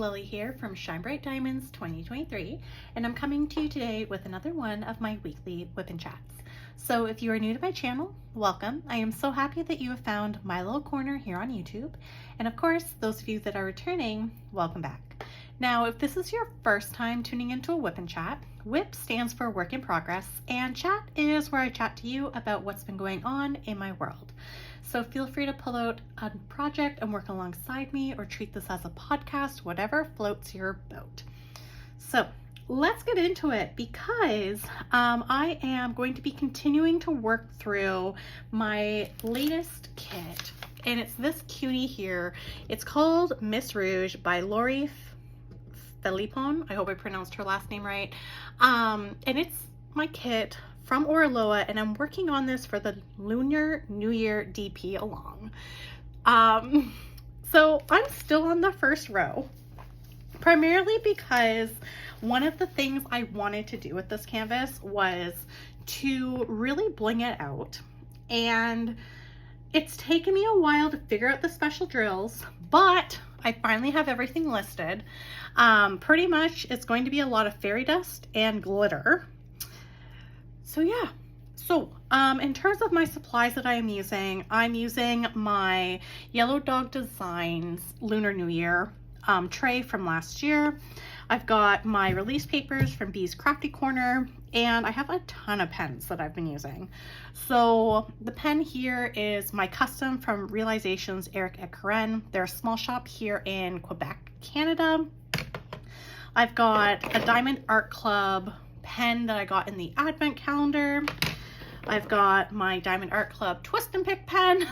Lily here from Shine Bright Diamonds 2023, and I'm coming to you today with another one of my weekly WIP'n chats. So if you are new to my channel, welcome. I am so happy that you have found my little corner here on YouTube. And of course, those of you that are returning, welcome back. Now, if this is your first time tuning into a WIP'n chat, WIP stands for Work in Progress, and chat is where I chat to you about what's been going on in my world. So feel free to pull out a project and work alongside me, or treat this as a podcast, whatever floats your boat. So let's get into it, because I am going to be continuing to work through my latest kit, and it's this cutie here. It's called Miss Rouge by Lori Philippon. I hope I pronounced her last name right. And it's my kit from Oraloa, and I'm working on this for the Lunar New Year DP along. So I'm still on the first row, primarily because one of the things I wanted to do with this canvas was to really bling it out, and it's taken me a while to figure out the special drills, but I finally have everything listed. Pretty much it's going to be a lot of fairy dust and glitter. So yeah, so in terms of my supplies that I'm using my Yellow Dog Designs Lunar New Year tray from last year. I've got my release papers from Bee's Crafty Corner, and I have a ton of pens that I've been using. So the pen here is my custom from Realizations Eric et Karen. They're a small shop here in Quebec, Canada. I've got a Diamond Art Club pen that I got in the advent calendar. I've got my Diamond Art Club Twist and Pick pen,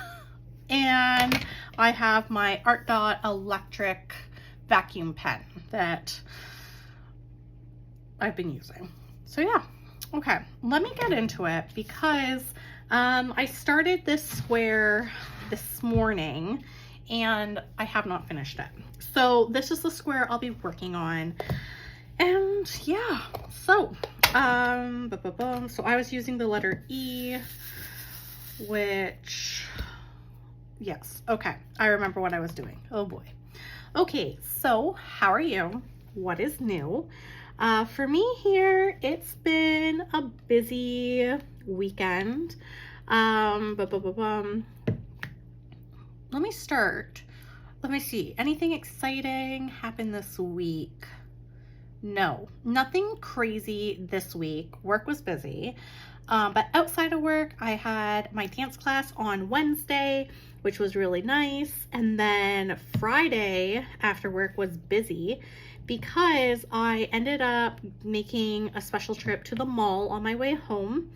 and I have my Art Dot electric vacuum pen that I've been using. So yeah, okay, let me get into it, because I started this square this morning and I have not finished it. So this is the square I'll be working on. And yeah, so so I was using the letter E, which, yes, okay, I remember what I was doing. Oh boy. Okay, so how are you? What is new? For me here, it's been a busy weekend. Let me start. Let me see. Anything exciting happened this week? No, nothing crazy this week. Work was busy. But outside of work, I had my dance class on Wednesday, which was really nice. And then Friday after work was busy because I ended up making a special trip to the mall on my way home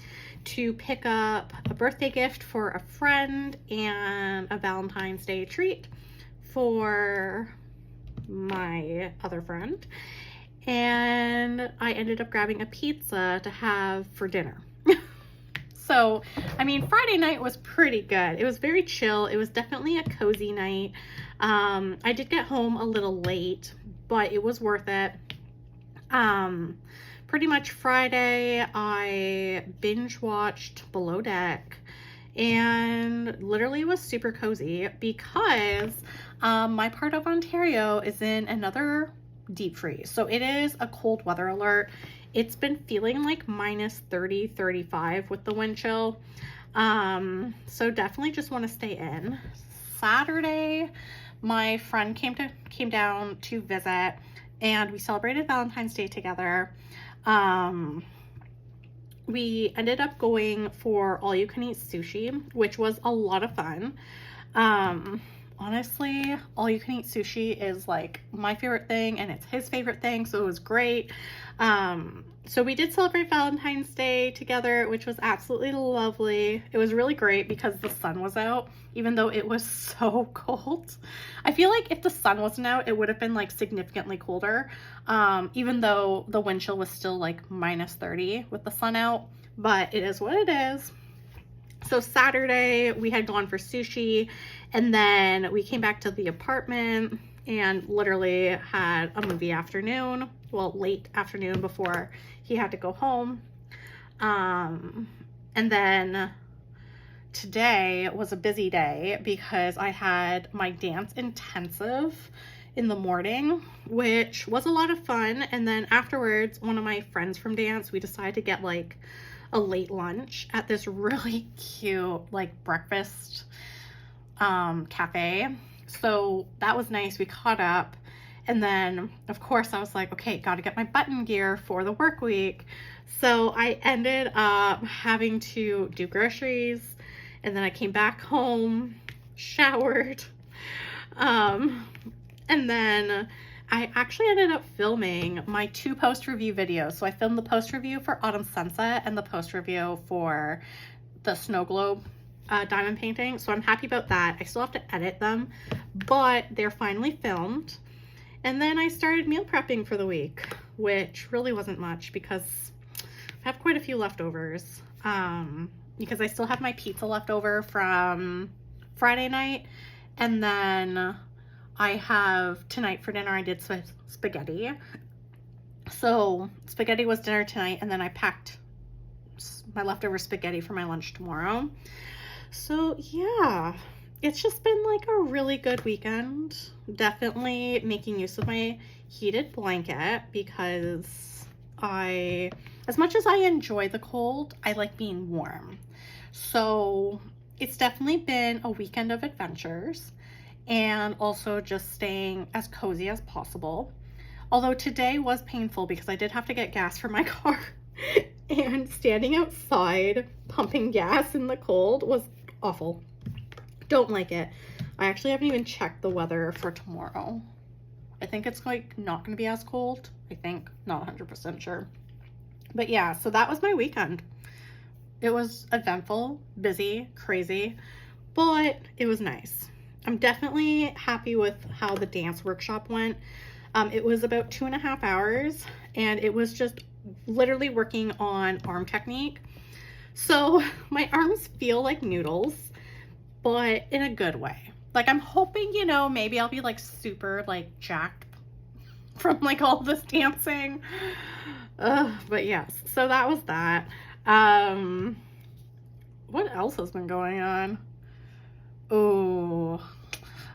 to pick up a birthday gift for a friend and a Valentine's Day treat for my other friend. And I ended up grabbing a pizza to have for dinner. So, I mean, Friday night was pretty good. It was very chill. It was definitely a cozy night. I did get home a little late, but it was worth it. Pretty much Friday, I binge watched Below Deck, and literally was super cozy because my part of Ontario is in another deep freeze. So it is a cold weather alert. It's been feeling like minus 30, 35 with the wind chill. So definitely just want to stay in. Saturday, my friend came down to visit, and we celebrated Valentine's Day together. We ended up going for all you can eat sushi, which was a lot of fun. Honestly, all you can eat sushi is like my favorite thing, and it's his favorite thing, so it was great. So we did celebrate Valentine's Day together, which was absolutely lovely. It was really great because the sun was out, even though it was so cold. I feel like if the sun wasn't out, it would have been like significantly colder, even though the wind chill was still like minus 30 with the sun out, but it is what it is. So Saturday we had gone for sushi, and then we came back to the apartment and literally had a movie afternoon, well, late afternoon before he had to go home. And then today was a busy day because I had my dance intensive in the morning, which was a lot of fun. And then afterwards, one of my friends from dance, we decided to get like a late lunch at this really cute like breakfast cafe. So that was nice. We caught up. And then, of course, I was like, okay, got to get my button gear for the work week. So I ended up having to do groceries, and then I came back home, showered, and then I actually ended up filming my 2 post review videos. So I filmed the post review for Autumn Sunset and the post review for the snow globe diamond painting. So I'm happy about that. I still have to edit them, but they're finally filmed. And then I started meal prepping for the week, which really wasn't much because I have quite a few leftovers. Because I still have my pizza left over from Friday night. And then I have tonight for dinner, I did spaghetti. So spaghetti was dinner tonight, and then I packed my leftover spaghetti for my lunch tomorrow. So yeah, it's just been like a really good weekend. Definitely making use of my heated blanket because as much as I enjoy the cold, I like being warm. So it's definitely been a weekend of adventures and also just staying as cozy as possible. Although today was painful because I did have to get gas for my car and standing outside pumping gas in the cold was awful. Don't like it. I actually haven't even checked the weather for tomorrow. I think it's like not going to be as cold. I think, not 100% sure. But yeah, so that was my weekend. It was eventful, busy, crazy, but it was nice. I'm definitely happy with how the dance workshop went. It was about 2.5 hours, and it was just literally working on arm technique. So my arms feel like noodles, but in a good way. Like I'm hoping, you know, maybe I'll be like super like jacked from like all this dancing. But yes, so that was that. What else has been going on? Oh,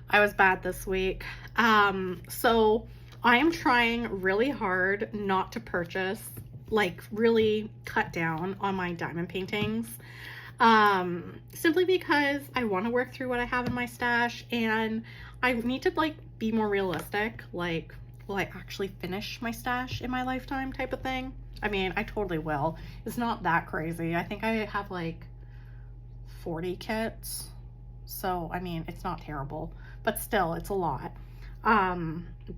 I was bad this week. So I am trying really hard not to purchase, like really cut down on my diamond paintings. Simply because I want to work through what I have in my stash, and I need to like be more realistic. Like, will I actually finish my stash in my lifetime type of thing? I mean, I totally will. It's not that crazy. I think I have like 40 kits. So, I mean, it's not terrible, but still, it's a lot.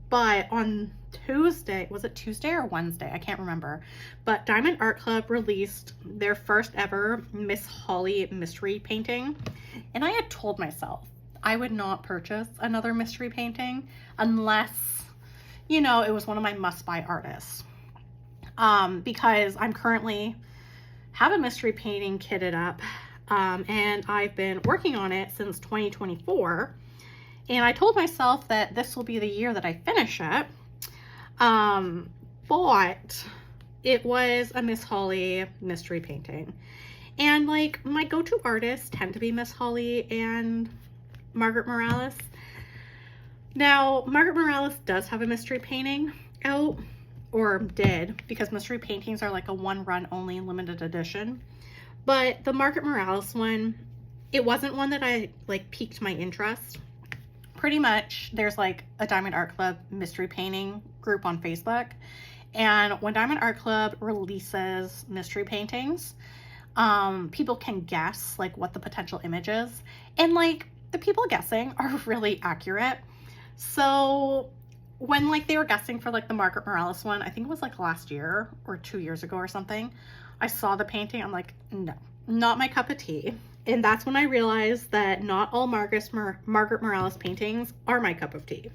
But on Tuesday, was it Tuesday or Wednesday? I can't remember. But Diamond Art Club released their first ever Miss Holly mystery painting. And I had told myself I would not purchase another mystery painting unless, you know, it was one of my must-buy artists. Because I'm currently have a mystery painting kitted up. And I've been working on it since 2024. And I told myself that this will be the year that I finish it. But it was a Miss Holly mystery painting. And like my go-to artists tend to be Miss Holly and Margaret Morales. Now, Margaret Morales does have a mystery painting out, or did, because mystery paintings are like a one-run only limited edition. But the Margaret Morales one, it wasn't one that I like piqued my interest. Pretty much there's like a Diamond Art Club mystery painting group on Facebook, and when Diamond Art Club releases mystery paintings, people can guess like what the potential image is, and like the people guessing are really accurate. So when like they were guessing for like the Margaret Morales one, I think it was like last year or 2 years ago or something, I saw the painting, I'm like, no, not my cup of tea. And that's when I realized that not all Margaret Morales paintings are my cup of tea.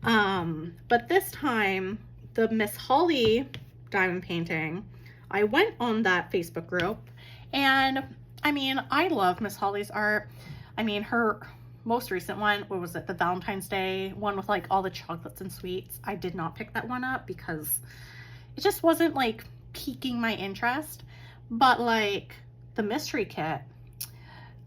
But this time, the Miss Holly diamond painting, I went on that Facebook group, and I mean, I love Miss Holly's art. I mean, her most recent one, what was it, the Valentine's Day one with like all the chocolates and sweets. I did not pick that one up because it just wasn't like piquing my interest. But like the mystery kit,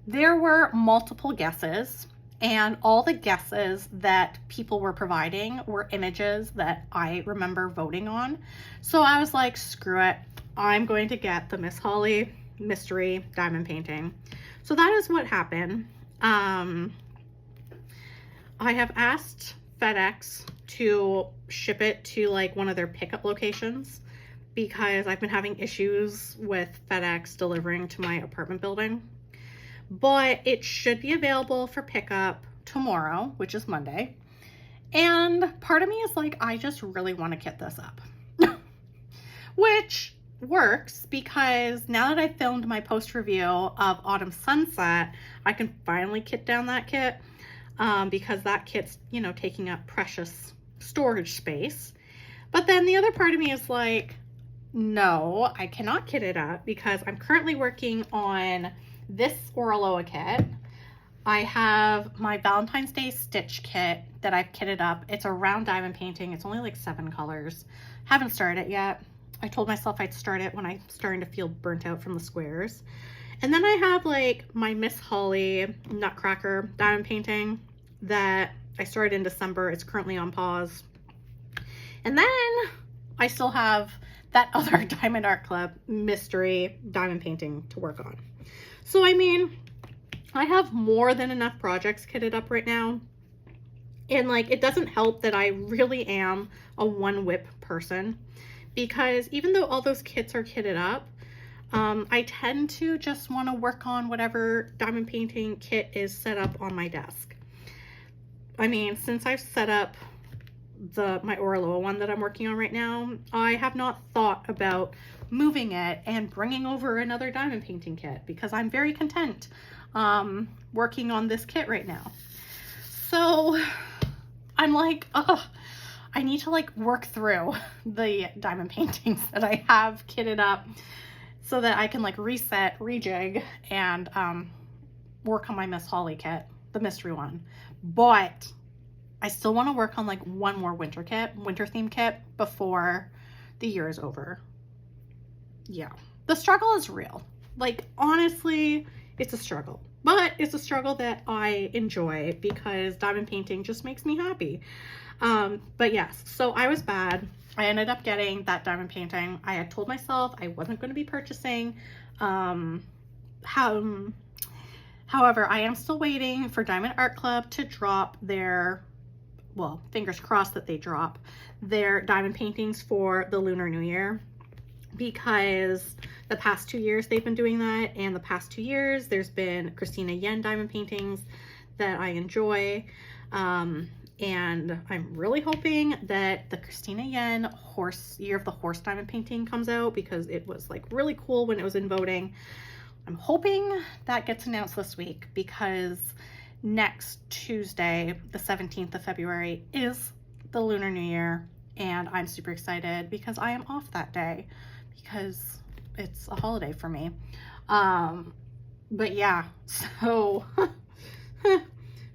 there were multiple guesses, And all the guesses that people were providing were images that I remember voting on. So I was like, screw it. I'm going to get the Miss Holly mystery diamond painting. So that is what happened. I have asked FedEx to ship it to like one of their pickup locations because I've been having issues with FedEx delivering to my apartment building. But it should be available for pickup tomorrow, which is Monday. And part of me is like, I just really want to kit this up. Which works because now that I filmed my post review of Autumn Sunset, I can finally kit down that kit because that kit's, you know, taking up precious storage space. But then the other part of me is like, no, I cannot kit it up because I'm currently working on this Orloa kit. I have my Valentine's Day stitch kit that I've kitted up. It's a round diamond painting. It's only like 7 colors. Haven't started it yet. I told myself I'd start it when I'm starting to feel burnt out from the squares. And then I have like my Miss Holly Nutcracker diamond painting that I started in December. It's currently on pause. And then I still have that other Diamond Art Club mystery diamond painting to work on. So, I mean, I have more than enough projects kitted up right now. And, like, it doesn't help that I really am a one WIP person. Because even though all those kits are kitted up, I tend to just want to work on whatever diamond painting kit is set up on my desk. I mean, since I've set up my Orloa one that I'm working on right now, I have not thought about moving it and bringing over another diamond painting kit because I'm very content working on this kit right now. So I'm like, oh, I need to like work through the diamond paintings that I have kitted up so that I can like reset, rejig, and work on my Miss Holly kit, the mystery one. But I still want to work on like one more winter theme kit before the year is over. Yeah, the struggle is real. Like, honestly, it's a struggle, but it's a struggle that I enjoy because diamond painting just makes me happy. But yes, so I was bad. I ended up getting that diamond painting. I had told myself I wasn't going to be purchasing. However, I am still waiting for Diamond Art Club to drop their, well, fingers crossed that they drop their diamond paintings for the Lunar New Year, because the past 2 years they've been doing that, and the past 2 years there's been Christina Yen diamond paintings that I enjoy, and I'm really hoping that the Christina Yen Year of the Horse diamond painting comes out because it was like really cool when it was in voting. I'm hoping that gets announced this week because next Tuesday, the 17th of February, is the Lunar New Year, and I'm super excited because I am off that day because it's a holiday for me. But yeah, so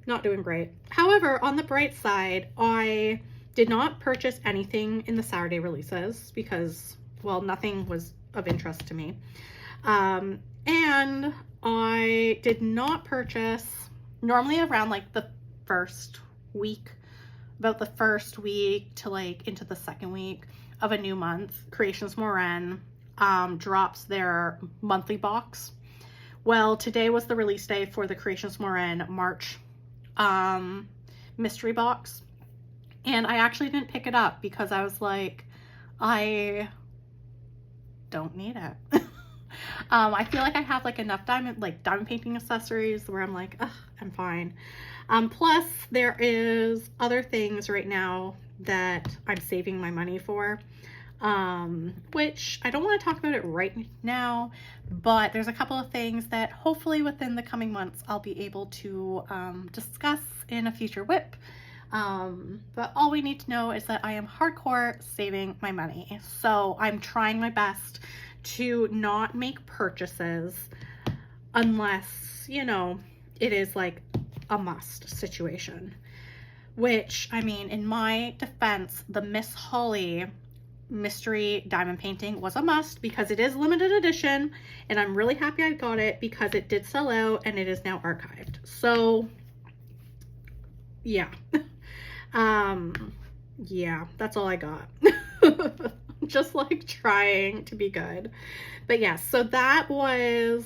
not doing great. However, on the bright side, I did not purchase anything in the Saturday releases because, well, nothing was of interest to me. And I did not purchase, normally around like the first week, about the first week to like into the second week of a new month, Creations Moran drops their monthly box. Well, today was the release day for the Creations Moran March mystery box, and I actually didn't pick it up because I was like, I don't need it. I feel like I have like enough diamond painting accessories where I'm like, ugh, I'm fine. Plus there is other things right now that I'm saving my money for, which I don't want to talk about it right now, but there's a couple of things that hopefully within the coming months I'll be able to discuss in a future WIP. But all we need to know is that I am hardcore saving my money. So I'm trying my best to not make purchases unless, you know, it is like a must situation. Which, I mean, in my defense, the Miss Holly mystery diamond painting was a must because it is limited edition, and I'm really happy I got it because it did sell out and it is now archived. So yeah. Yeah, that's all I got. Just like trying to be good. But yeah, so that was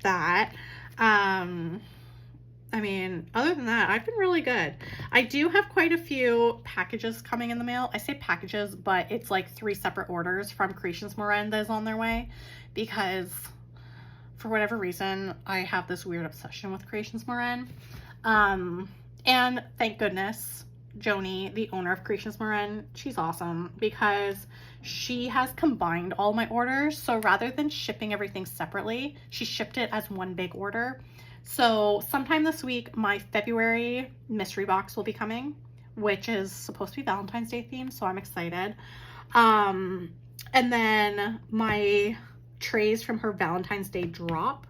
that. I mean, other than that, I've been really good. I do have quite a few packages coming in the mail. I say packages, but it's like 3 separate orders from Creations Marin that's on their way, because for whatever reason, I have this weird obsession with Creations Marin. And thank goodness, Joni, the owner of Creations Marin, she's awesome, because she has combined all my orders. So rather than shipping everything separately, she shipped it as one big order. So sometime this week, my February mystery box will be coming, which is supposed to be Valentine's Day themed, so I'm excited. And then my trays from her Valentine's Day drop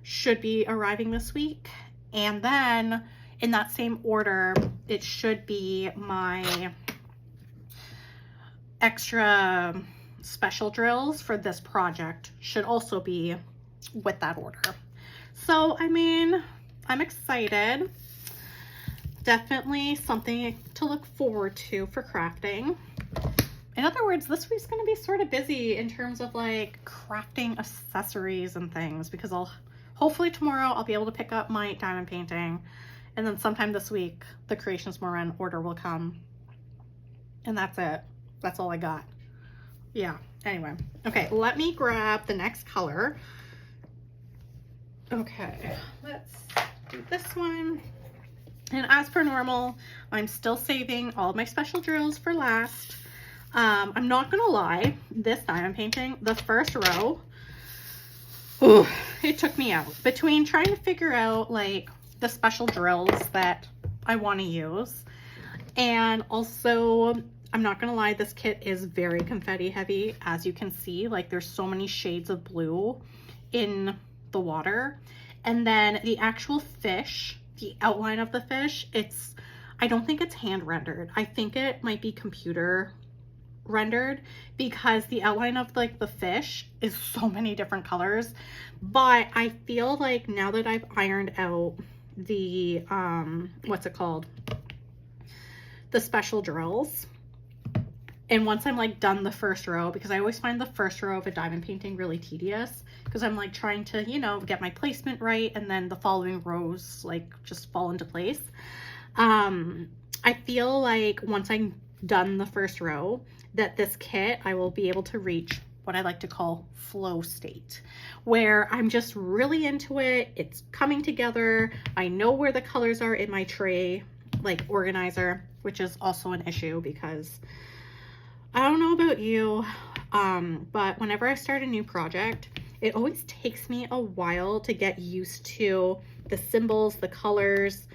should be arriving this week. And then in that same order, it should be my extra special drills for this project should also be with that order. So, I mean, I'm excited. Definitely something to look forward to for crafting. In other words, this week's going to be sort of busy in terms of like crafting accessories and things, because hopefully tomorrow I'll be able to pick up my diamond painting, and then sometime this week the Creations Marin order will come, and that's it. That's all I got. Yeah, anyway. Okay, let me grab the next color. Okay, let's do this one. And as per normal, I'm still saving all of my special drills for last. I'm not gonna lie, this diamond painting, the first row, ooh, it took me out. Between trying to figure out like the special drills that I want to use, and also, I'm not gonna lie, this kit is very confetti heavy. As you can see, like there's so many shades of blue in the water. And then the actual fish, the outline of the fish, I don't think it's hand rendered. I think it might be computer rendered, because the outline of like the fish is so many different colors. But I feel like now that I've ironed out the what's it called, the special drills, and once I'm like done the first row, because I always find the first row of a diamond painting really tedious, because I'm like trying to, you know, get my placement right, and then the following rows like just fall into place. I feel like once I'm done the first row, that this kit, I will be able to reach what I like to call flow state, where I'm just really into it. It's coming together. I know where the colors are in my tray, like organizer, which is also an issue, because I don't know about you, but whenever I start a new project, it always takes me a while to get used to the symbols, the colors,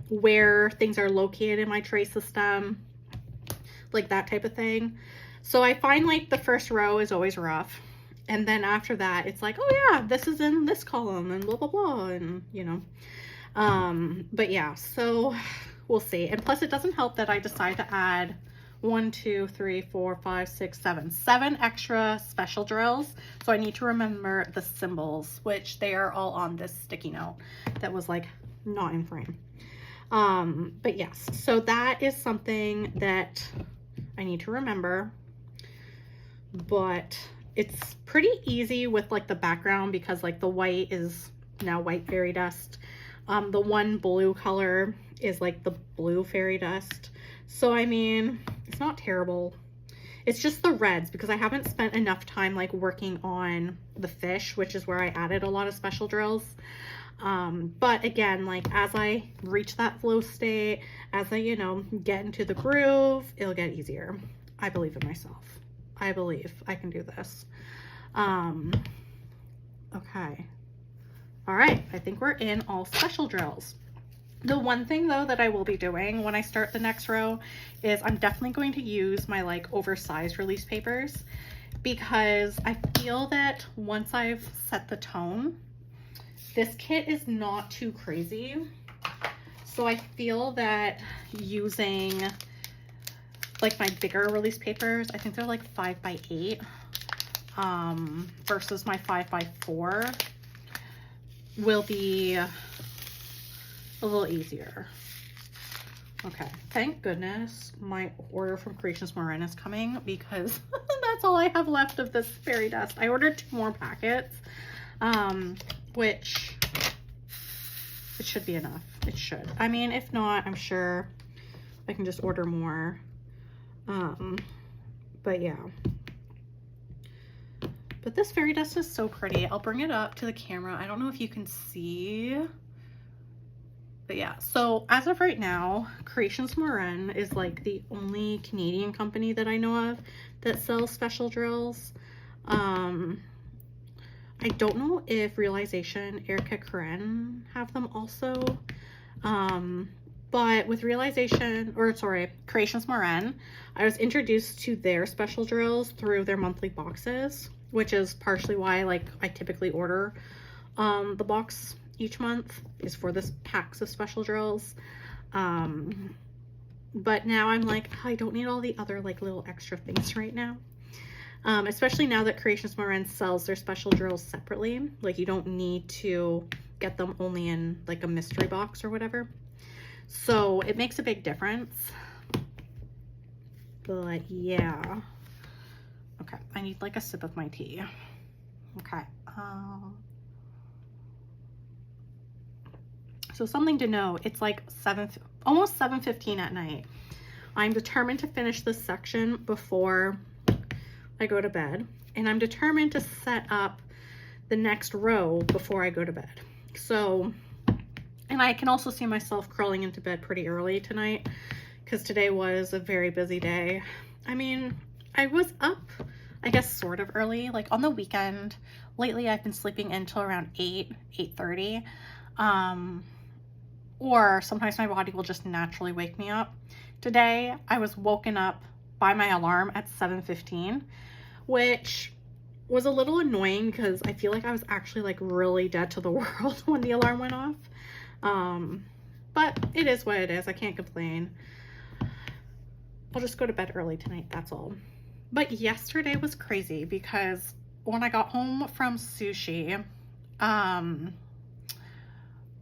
where things are located in my tray system, like that type of thing. So I find like the first row is always rough. And then after that, it's like, oh yeah, this is in this column and blah, blah, blah. And you know, but yeah, so we'll see. And plus it doesn't help that I decide to add 1, 2, 3, 4, 5, 6, 7 extra special drills. So I need to remember the symbols, which they are all on this sticky note that was like not in frame. But yes, so that is something that I need to remember, but it's pretty easy with like the background, because like the white is now white fairy dust. The one blue color is like the blue fairy dust. So, I mean, it's not terrible. It's just the reds, because I haven't spent enough time like working on the fish, which is where I added a lot of special drills. But again, like as I reach that flow state, as I, you know, get into the groove, it'll get easier. I believe in myself. I believe I can do this. Okay. All right. I think we're in all special drills. The one thing though that I will be doing when I start the next row is I'm definitely going to use my like oversized release papers, because I feel that once I've set the tone, this kit is not too crazy. So I feel that using like my bigger release papers, I think they're like 5x8 versus my 5x4, will be a little easier. Okay, thank goodness my order from Creations Marin is coming, because that's all I have left of this fairy dust. I ordered 2 more packets, which it should be enough. It should. I mean, if not, I'm sure I can just order more. But yeah. But this fairy dust is so pretty. I'll bring it up to the camera. I don't know if you can see. But yeah, so as of right now, Creations Marin is like the only Canadian company that I know of that sells special drills. I don't know if Realization, Erica Karen have them also. But with Creations Marin, I was introduced to their special drills through their monthly boxes, which is partially why I typically order the box each month is for this packs of special drills. But now I'm like, I don't need all the other little extra things right now. Especially now that Creations Marin sells their special drills separately. You don't need to get them only in a mystery box or whatever. So it makes a big difference. But yeah. Okay, I need a sip of my tea. Okay. So something to know, it's almost 7:15 at night. I'm determined to finish this section before I go to bed, and I'm determined to set up the next row before I go to bed. So, and I can also see myself crawling into bed pretty early tonight, because today was a very busy day. I mean, I was up, I guess, sort of early, on the weekend. Lately, I've been sleeping until around 8:30. Or sometimes my body will just naturally wake me up. Today, I was woken up by my alarm at 7:15, which was a little annoying because I feel like I was actually really dead to the world when the alarm went off. But it is what it is. I can't complain. I'll just go to bed early tonight, that's all. But yesterday was crazy because when I got home from sushi,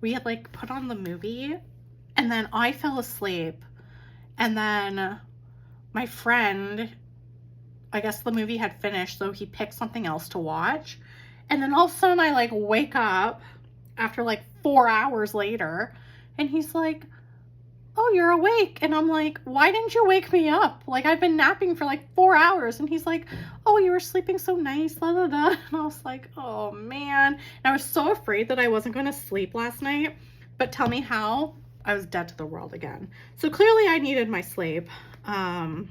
we had put on the movie, and then I fell asleep, and then my friend, I guess the movie had finished, so he picked something else to watch, and then all of a sudden I wake up after 4 hours later, and he's like, oh, you're awake. And I'm like, why didn't you wake me up? I've been napping for 4 hours. And he's like, oh, you were sleeping so nice, da da da. And I was like, oh man. And I was so afraid that I wasn't going to sleep last night. But tell me how, I was dead to the world again. So clearly I needed my sleep. But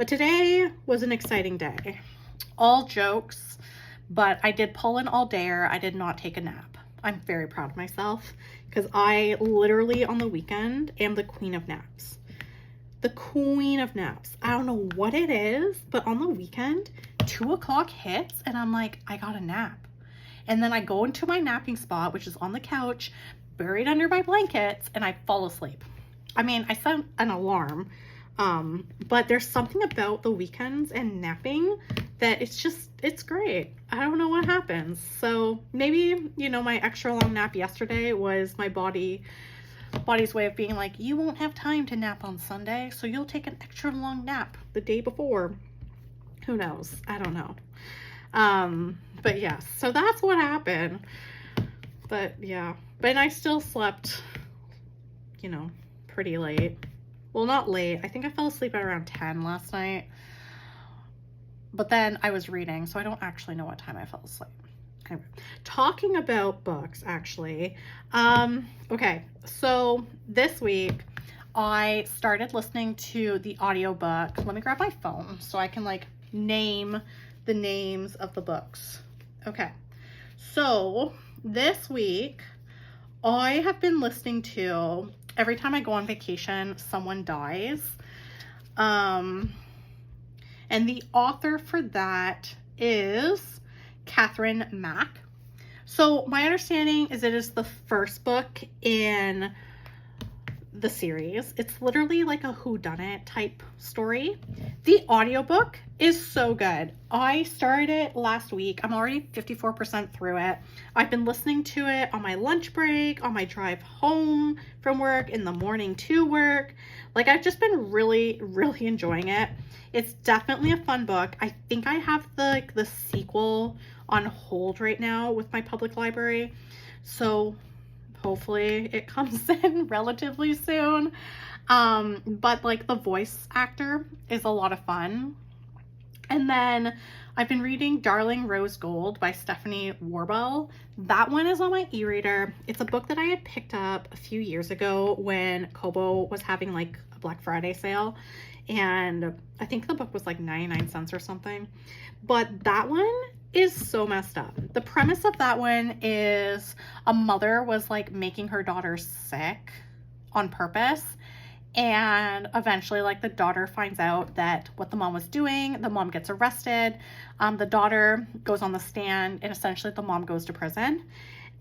today was an exciting day. All jokes, but I did pull an all-dayer. I did not take a nap. I'm very proud of myself because I literally on the weekend am the queen of naps. The queen of naps. I don't know what it is, but on the weekend, 2 o'clock hits and I'm like, I got a nap. And then I go into my napping spot, which is on the couch, buried under my blankets, and I fall asleep. I mean, I set an alarm, but there's something about the weekends and napping that it's great. I don't know what happens. So maybe, my extra long nap yesterday was my body's way of being like, you won't have time to nap on Sunday, so you'll take an extra long nap the day before. Who knows? I don't know. But yeah, so that's what happened. But yeah, but I still slept, pretty late. Well, not late. I think I fell asleep at around 10 last night. But then I was reading, so I don't actually know what time I fell asleep. Anyway, talking about books, actually. Okay, so this week I started listening to the audiobook. Let me grab my phone so I can name the names of the books. Okay, so this week I have been listening to Every Time I Go on Vacation, Someone Dies. And the author for that is Catherine Mack. So my understanding is it is the first book in the series. It's literally like a whodunit type story. The audiobook is so good. I started it last week. I'm already 54% through it. I've been listening to it on my lunch break, on my drive home from work, in the morning to work. Like, I've just been really, really enjoying it. It's definitely a fun book. I think I have the sequel on hold right now with my public library. So hopefully it comes in relatively soon. But like the voice actor is a lot of fun. And then I've been reading Darling Rose Gold by Stephanie Warbell. That one is on my e-reader. It's a book that I had picked up a few years ago when Kobo was having like a Black Friday sale. And I think the book was like 99 cents or something. But that one is so messed up. The premise of that one is a mother was like making her daughter sick on purpose. And eventually, like, the daughter finds out that what the mom was doing, the mom gets arrested. The daughter goes on the stand, and essentially the mom goes to prison.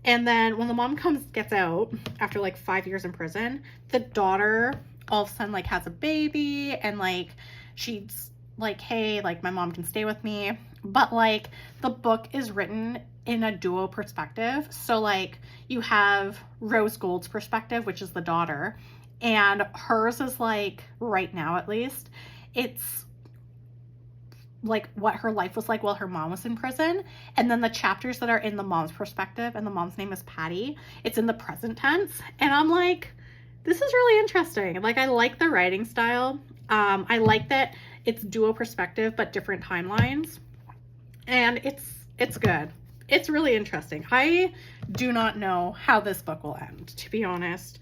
And then when the mom gets out after like 5 years in prison, the daughter all of a sudden like has a baby, and like she's like, hey, like my mom can stay with me. But like the book is written in a duo perspective. So like you have Rose Gold's perspective, which is the daughter, and hers is like, right now at least, it's like what her life was like while her mom was in prison. And then the chapters that are in the mom's perspective, and the mom's name is Patty, it's in the present tense. And I'm like, this is really interesting. Like, I like the writing style. I like that it's dual perspective but different timelines, and it's good. It's really interesting. I do not know how this book will end, to be honest.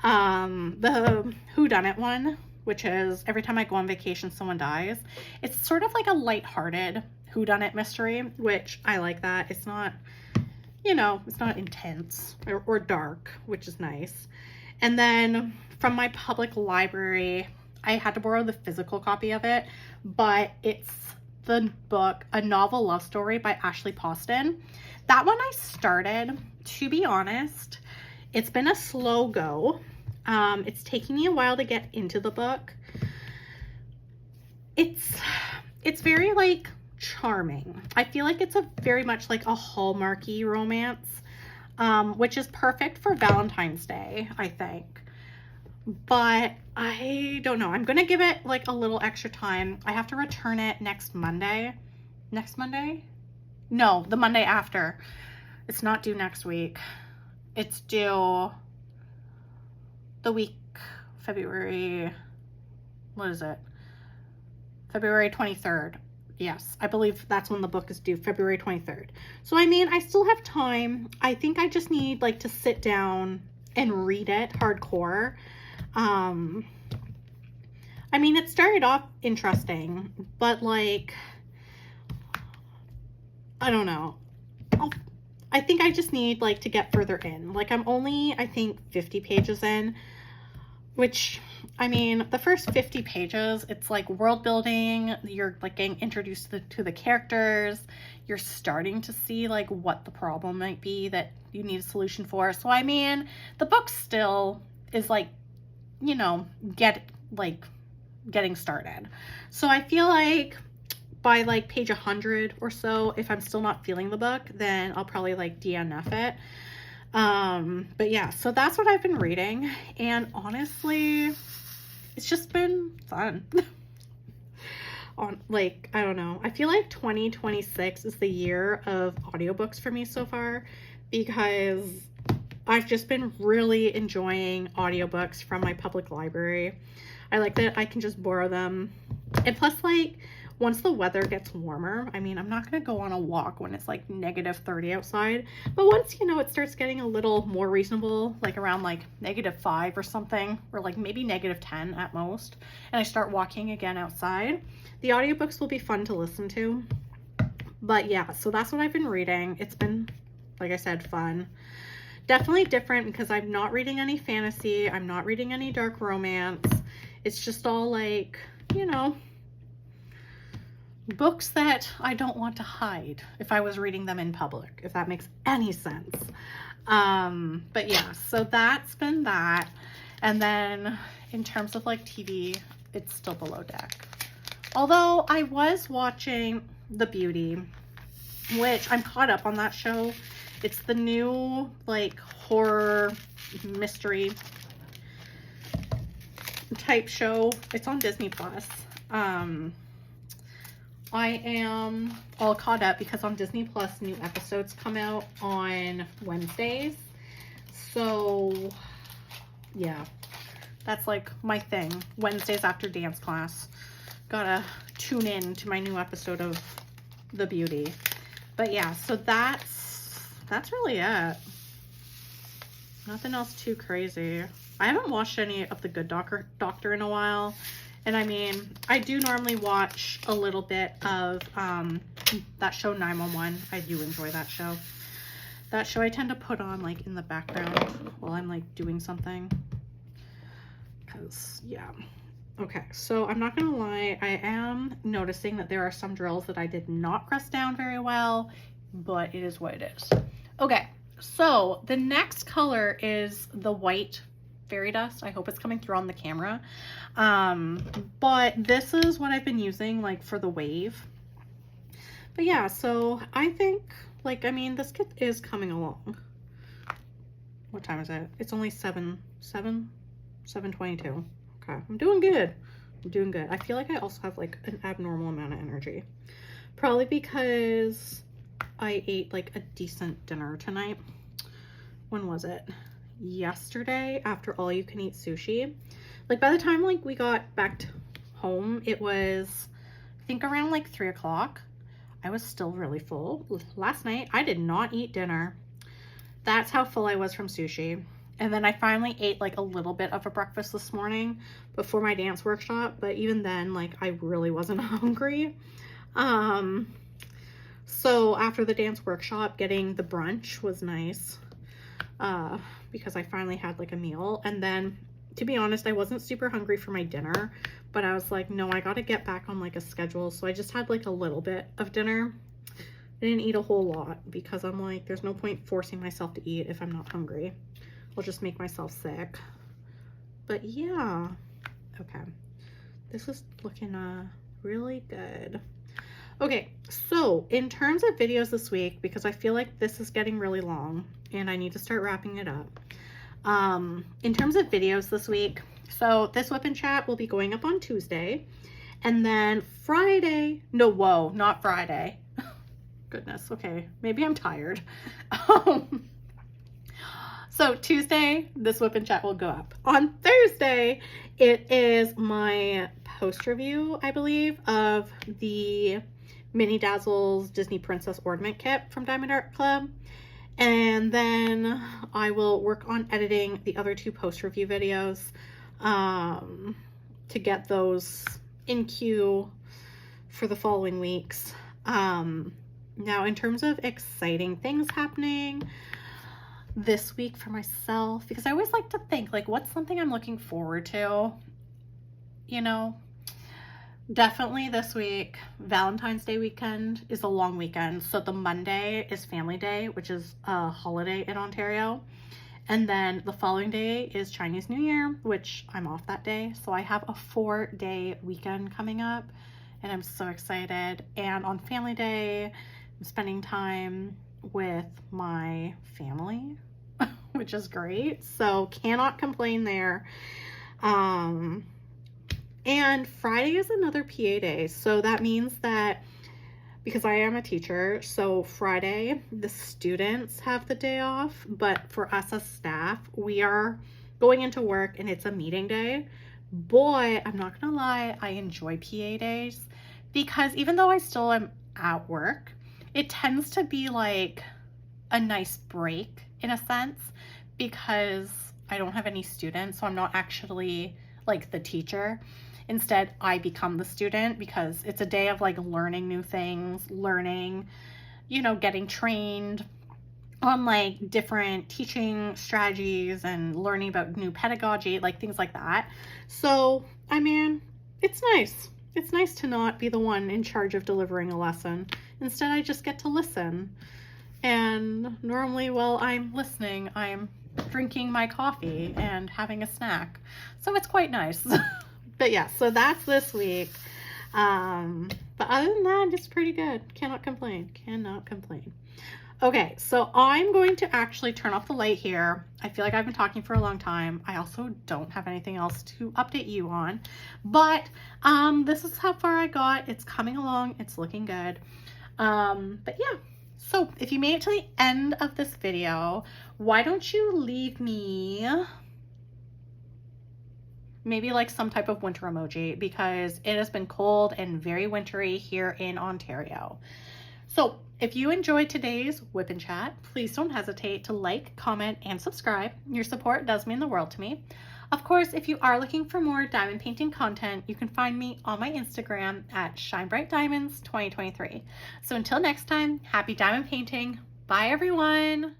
The whodunit one, which is every time I go on vacation someone dies, it's sort of like a lighthearted whodunit mystery, which I like that. It's not, you know, it's not intense or dark, which is nice. And then from my public library, I had to borrow the physical copy of it, but it's the book A Novel Love Story by Ashley Poston. That one I started. To be honest, it's been a slow go. It's taking me a while to get into the book. It's very like charming. I feel like it's very much like a Hallmarky romance, which is perfect for Valentine's Day, I think. But I don't know. I'm going to give it like a little extra time. I have to return it next Monday. Next Monday? No, the Monday after. It's not due next week. It's due the week, February, what is it? February 23rd. Yes, I believe that's when the book is due, February 23rd. So, I mean, I still have time. I think I just need like to sit down and read it hardcore. I mean, it started off interesting, but like, I don't know. I think I just need like to get further in. Like, I'm only, I think, 50 pages in, which, I mean, the first 50 pages, it's like world building. You're like getting introduced to the characters. You're starting to see like what the problem might be that you need a solution for. So, I mean, the book still is like, you know, getting started. So I feel like by like page 100 or so, if I'm still not feeling the book, then I'll probably like DNF it. But yeah, so that's what I've been reading, and honestly, it's just been fun. Like, I don't know, I feel like 2026 is the year of audiobooks for me so far, because I've just been really enjoying audiobooks from my public library. I like that I can just borrow them. And plus, like, once the weather gets warmer, I mean, I'm not going to go on a walk when it's like -30 outside. But once, you know, it starts getting a little more reasonable, like around like -5 or something, or like maybe -10 at most, and I start walking again outside, the audiobooks will be fun to listen to. But yeah, so that's what I've been reading. It's been, like I said, fun. Definitely different because I'm not reading any fantasy. I'm not reading any dark romance. It's just all like, you know, books that I don't want to hide if I was reading them in public, if that makes any sense. But yeah, so that's been that. And then in terms of like TV, it's still Below Deck. Although I was watching The Beauty, which I'm caught up on that show. It's the new like horror mystery type show. It's on Disney Plus. I am all caught up because on Disney Plus, new episodes come out on Wednesdays. So yeah, that's like my thing. Wednesdays after dance class, gotta tune in to my new episode of The Beauty. But yeah, so that's really it. Nothing else too crazy. I haven't watched any of The Good Doctor in a while. And I mean, I do normally watch a little bit of that show 911. I do enjoy that show. That show I tend to put on like in the background while I'm like doing something. Because, yeah. Okay, so I'm not gonna lie, I am noticing that there are some drills that I did not press down very well, but it is what it is. Okay, so the next color is the white fairy dust. I hope it's coming through on the camera. But this is what I've been using like for the wave. But yeah, so I think like, I mean, this kit is coming along. What time is it? It's only 7:22. Okay, I'm doing good. I'm doing good. I feel like I also have like an abnormal amount of energy. Probably because I ate like a decent dinner tonight. When was it? Yesterday after all you can eat sushi. Like by the time like we got back home, it was I think around like 3 o'clock. I was still really full. Last night I did not eat dinner. That's how full I was from sushi. And then I finally ate like a little bit of a breakfast this morning before my dance workshop, but even then like I really wasn't hungry. So after the dance workshop, getting the brunch was nice. Because I finally had like a meal. And then to be honest, I wasn't super hungry for my dinner, but I was like, no, I got to get back on like a schedule. So I just had like a little bit of dinner. I didn't eat a whole lot because I'm like, there's no point forcing myself to eat if I'm not hungry. I'll just make myself sick. But yeah, okay. This is looking really good. Okay, so in terms of videos this week, because I feel like this is getting really long and I need to start wrapping it up. In terms of videos this week, so this WIP'n chat will be going up on Tuesday, and then Friday, no, whoa, not Friday. Goodness, okay, maybe I'm tired. So Tuesday, this WIP'n chat will go up. On Thursday, it is my post review, I believe, of the Mini Dazzles Disney Princess Ornament Kit from Diamond Art Club. And then I will work on editing the other 2 post review videos to get those in queue for the following weeks. Now, in terms of exciting things happening this week for myself, because I always like to think, like, what's something I'm looking forward to? You know, definitely this week, Valentine's Day weekend is a long weekend. So the Monday is Family Day, which is a holiday in Ontario. And then the following day is Chinese New Year, which I'm off that day. So I have a 4-day weekend coming up and I'm so excited. And on Family Day, I'm spending time with my family, which is great. So cannot complain there. And Friday is another PA day. So that means that because I am a teacher, so Friday the students have the day off, but for us as staff, we are going into work and it's a meeting day. Boy, I'm not gonna lie, I enjoy PA days because even though I still am at work, it tends to be like a nice break in a sense because I don't have any students, so I'm not actually like the teacher. Instead, I become the student because it's a day of like learning new things, learning, you know, getting trained on like different teaching strategies and learning about new pedagogy, like things like that. So, I mean, it's nice. It's nice to not be the one in charge of delivering a lesson. Instead, I just get to listen. And normally while I'm listening, I'm drinking my coffee and having a snack. So it's quite nice. But yeah, so that's this week. But other than that, it's pretty good. Cannot complain. Cannot complain. Okay, so I'm going to actually turn off the light here. I feel like I've been talking for a long time. I also don't have anything else to update you on. But this is how far I got. It's coming along. It's looking good. But yeah. So if you made it to the end of this video, why don't you leave me maybe like some type of winter emoji, because it has been cold and very wintry here in Ontario. So if you enjoyed today's WIP'n chat, please don't hesitate to like, comment, and subscribe. Your support does mean the world to me. Of course, if you are looking for more diamond painting content, you can find me on my Instagram at ShineBrightDiamonds2023. So until next time, happy diamond painting. Bye everyone.